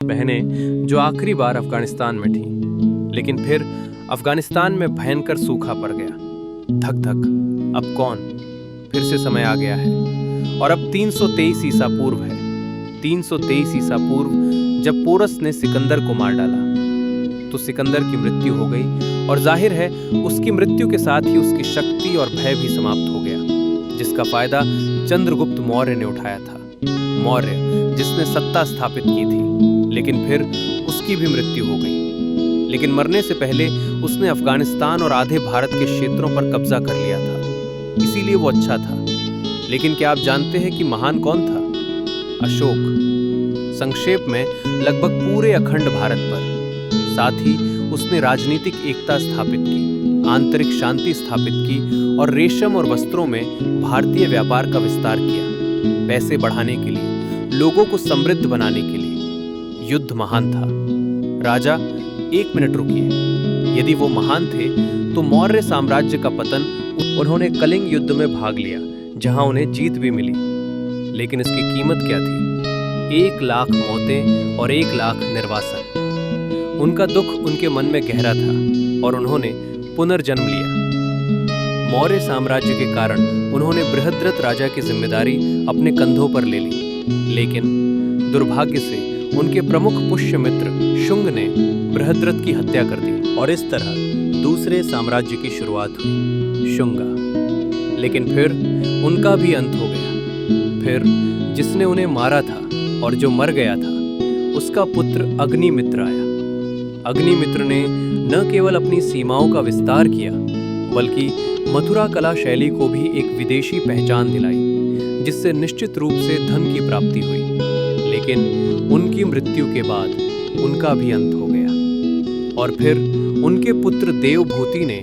बहनें जो आखिरी बार अफगानिस्तान में थीं, लेकिन फिर अफगानिस्तान में भयंकर सूखा पड़ गया। धक धक, अब कौन? फिर से समय आ गया है और अब 323 ईसा पूर्व है। 323 ईसा पूर्व जब पोरस ने सिकंदर को मार डाला तो सिकंदर की मृत्यु हो गई और जाहिर है उसकी मृत्यु के साथ ही उसकी शक्ति और भय भी समाप्त हो गया, जिसका फायदा चंद्रगुप्त मौर्य ने उठाया था। मौर्य जिसने सत्ता स्थापित की थी, लेकिन फिर उसकी भी मृत्यु हो गई। लेकिन मरने से पहले उसने अफगानिस्तान और आधे भारत के क्षेत्रों पर कब्जा कर लिया था, इसीलिए वो अच्छा था। लेकिन क्या आप जानते हैं कि महान कौन था? अशोक। संक्षेप में लगभग पूरे अखंड भारत पर। साथ ही उसने राजनीतिक एकता स्थापित की, आंतरिक शांति स्थापित की और रेशम और वस्त्रों में भारतीय व्यापार का विस्तार किया, पैसे बढ़ाने के लिए, लोगों को समृद्ध बनाने के लिए। युद्ध महान था। राजा, 1 मिनट रुकिए। यदि वो महान थे तो मौर्य साम्राज्य का पतन उन्होंने कलिंग युद्ध में भाग लिया, जहां उन्हें जीत भी मिली। लेकिन इसकी कीमत क्या थी? 1 लाख मौतें और 1 लाख निर्वासन। उनका दुख उनके मन में गहरा था और उन्होंने पुनर्जन्म लिया। मौर्य साम्राज्य के कारण उन्होंने बृहद्रथ राजा की जिम्मेदारी अपने कंधों पर ले ली, लेकिन दुर्भाग्य से उनके प्रमुख पुष्यमित्र शुंग ने बृहद्रथ की हत्या कर दी और इस तरह दूसरे साम्राज्य की शुरुआत हुई, शुंगा। लेकिन फिर उनका भी अंत हो गया। फिर जिसने उन्हें मारा था और जो मर गया था, उसका पुत्र अग्निमित्र आया। अग्निमित्र ने न केवल अपनी सीमाओं का विस्तार किया, बल्कि मथुरा कला शैली को भी एक विदेशी पहचान दिलाई, जिससे निश्चित रूप से धन की प्राप्ति हुई। लेकिन उनकी मृत्यु के बाद उनका भी अंत हो गया और फिर उनके पुत्र देवभूति ने